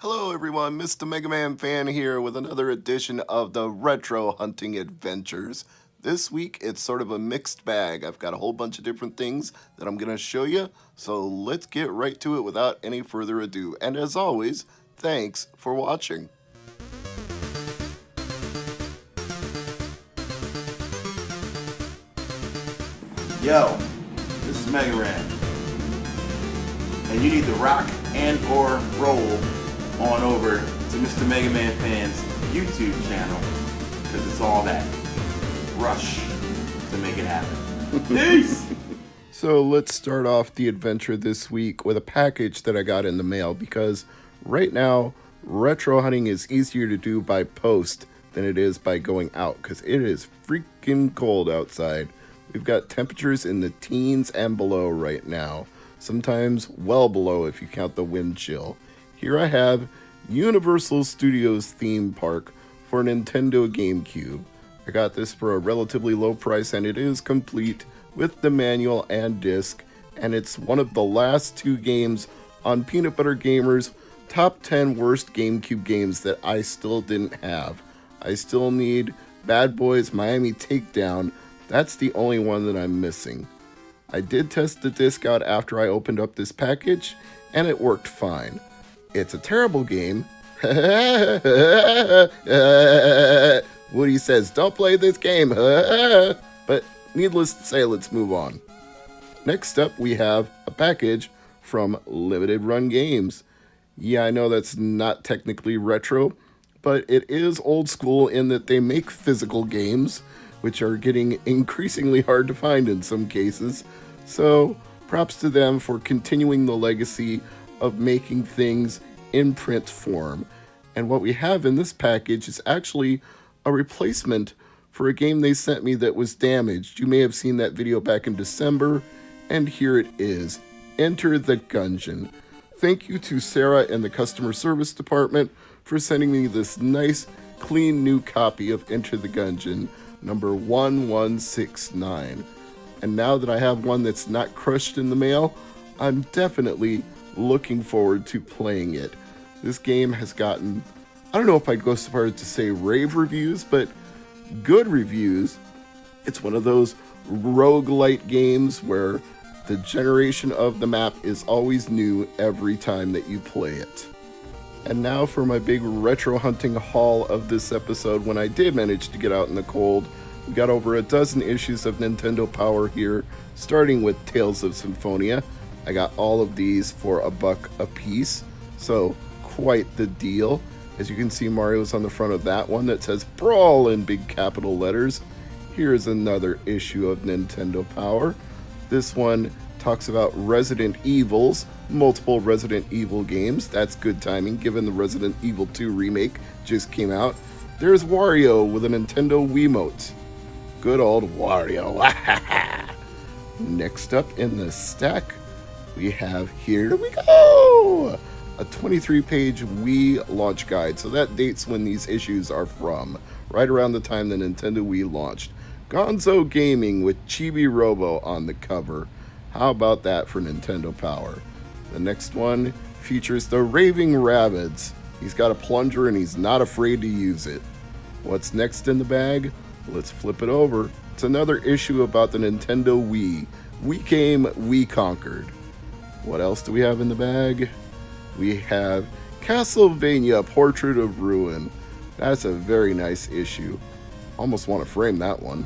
Hello everyone, Mr. MegaManFan here with another edition of the Retro Hunting Adventures. This week it's sort of a mixed bag. I've got a whole bunch of different things that I'm going to show you, so let's get right to it without any further ado. And as always, thanks for watching. Yo, this is MegaMan, and you need to rock and or roll on over to Mr. MegaManFan's YouTube channel, because it's all that rush to make it happen. Peace! So let's start off the adventure this week with a package that I got in the mail, because right now retro hunting is easier to do by post than it is by going out, because it is freaking cold outside. We've got temperatures in the teens and below right now, sometimes well below if you count the wind chill. Here I have Universal Studios theme park for Nintendo GameCube. I got this for a relatively low price, and it is complete with the manual and disc, and it's one of the last two games on Peanut Butter Gamer's top 10 worst GameCube games that I still didn't have. I still need Bad Boys Miami Takedown. That's the only one that I'm missing. I did test the disc out after I opened up this package, and it worked fine. It's a terrible game. Woody says, don't play this game. But needless to say, let's move on. Next up, we have a package from Limited Run Games. Yeah, I know that's not technically retro, but it is old school in that they make physical games, which are getting increasingly hard to find in some cases. So props to them for continuing the legacy of making things in print form. And what we have in this package is actually a replacement for a game they sent me that was damaged. You may have seen that video back in December, and here it is. Enter the Gungeon. Thank you to Sarah and the customer service department for sending me this nice, clean new copy of Enter the Gungeon, number 1169. And now that I have one that's not crushed in the mail, I'm definitely looking forward to playing it. This game has gotten, I don't know if I'd go so far as to say rave reviews, but good reviews. It's one of those roguelite games where the generation of the map is always new every time that you play it. And now for my big retro hunting haul of this episode. When I did manage to get out in the cold, we got over a dozen issues of Nintendo Power here, starting with Tales of Symphonia. I got all of these for $1 a piece, so quite the deal. As you can see, Mario's on the front of that one that says Brawl in big capital letters. Here's another issue of Nintendo Power. This one talks about Resident Evils, multiple Resident Evil games. That's good timing given the Resident Evil 2 remake just came out. There's Wario with a Nintendo Wiimote. Good old Wario. Next up in the stack, we have, here we go, a 23-page Wii launch guide. So that dates when these issues are from, right around the time the Nintendo Wii launched. Gonzo Gaming with Chibi Robo on the cover. How about that for Nintendo Power? The next one features the Raving Rabbids. He's got a plunger and he's not afraid to use it. What's next in the bag? Let's flip it over. It's another issue about the Nintendo Wii. We came, we conquered. What else do we have in the bag? We have Castlevania Portrait of Ruin. That's a very nice issue. Almost want to frame that one.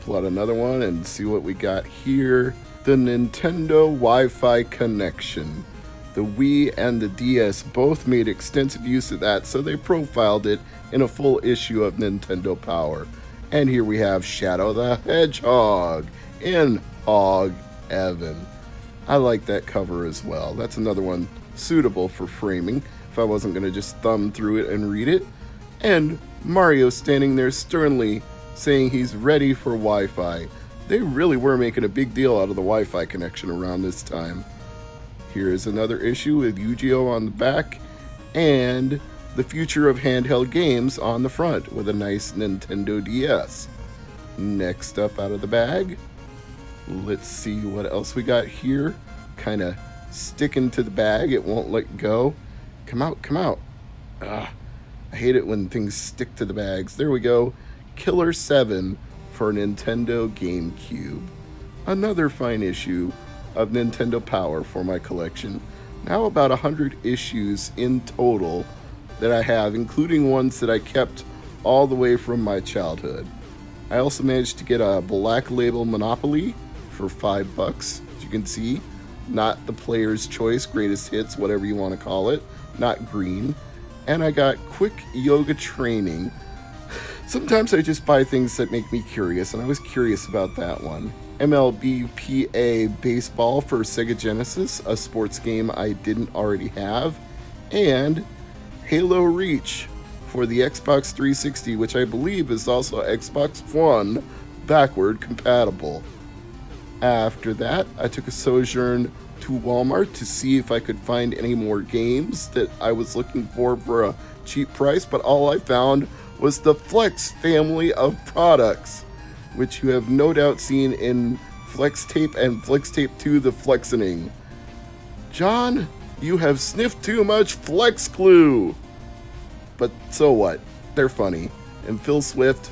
Pull out another one and see what we got here. The Nintendo Wi-Fi connection. The Wii and the DS both made extensive use of that, so they profiled it in a full issue of Nintendo Power. And here we have Shadow the Hedgehog in Hog Heaven. I like that cover as well. That's another one suitable for framing if I wasn't going to just thumb through it and read it. And Mario standing there sternly saying he's ready for Wi-Fi. They really were making a big deal out of the Wi-Fi connection around this time. Here is another issue with Yu-Gi-Oh! On the back and the future of handheld games on the front with a nice Nintendo DS. Next up out of the bag, let's see what else we got here. Kind of sticking to the bag, it won't let go. Come out, come out. Ugh, I hate it when things stick to the bags. There we go. Killer 7 for Nintendo GameCube. Another fine issue of Nintendo Power for my collection. Now about 100 issues in total that I have, including ones that I kept all the way from my childhood. I also managed to get a Black Label Monopoly for $5, as you can see. Not the player's choice, greatest hits, whatever you want to call it. Not green. And I got Quick Yoga Training. Sometimes I just buy things that make me curious, and I was curious about that one. MLBPA Baseball for Sega Genesis, a sports game I didn't already have. And Halo Reach for the Xbox 360, which I believe is also Xbox One backward compatible. After that, I took a sojourn to Walmart to see if I could find any more games that I was looking for a cheap price, but all I found was the Flex family of products, which you have no doubt seen in Flex Tape and Flex Tape 2 The Flexening. John, you have sniffed too much Flex Glue! But so what? They're funny. And Phil Swift,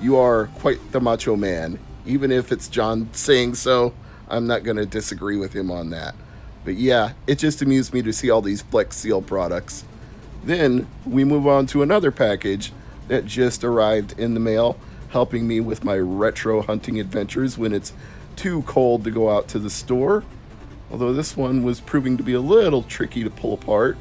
you are quite the macho man. Even if it's John saying so, I'm not going to disagree with him on that. But yeah, it just amused me to see all these Flex Seal products. Then we move on to another package that just arrived in the mail, helping me with my retro hunting adventures when it's too cold to go out to the store. Although this one was proving to be a little tricky to pull apart.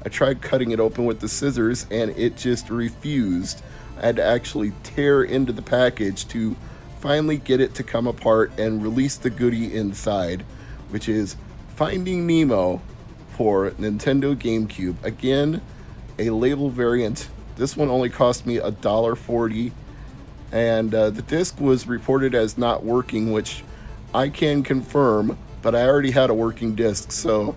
I tried cutting it open with the scissors and it just refused. I had to actually tear into the package to finally get it to come apart and release the goodie inside, which is Finding Nemo for Nintendo GameCube. Again, a label variant. This one only cost me $1.40, and the disc was reported as not working, which I can confirm, but I already had a working disc, so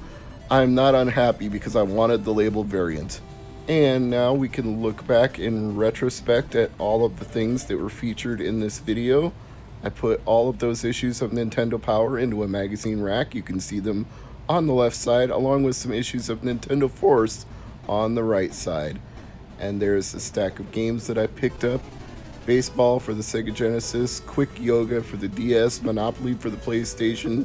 I'm not unhappy because I wanted the label variant. And now we can look back in retrospect at all of the things that were featured in this video. I put all of those issues of Nintendo Power into a magazine rack. You can see them on the left side, along with some issues of Nintendo Force on the right side. And there's a stack of games that I picked up. Baseball for the Sega Genesis, Quick Yoga for the DS, Monopoly for the PlayStation,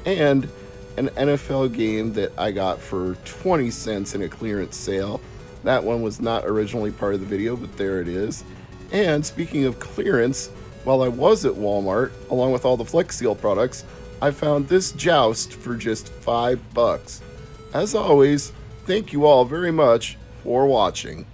and an NFL game that I got for 20 cents in a clearance sale. That one was not originally part of the video, but there it is. And speaking of clearance, while I was at Walmart, along with all the Flex Seal products, I found this Joust for just $5. As always, thank you all very much for watching.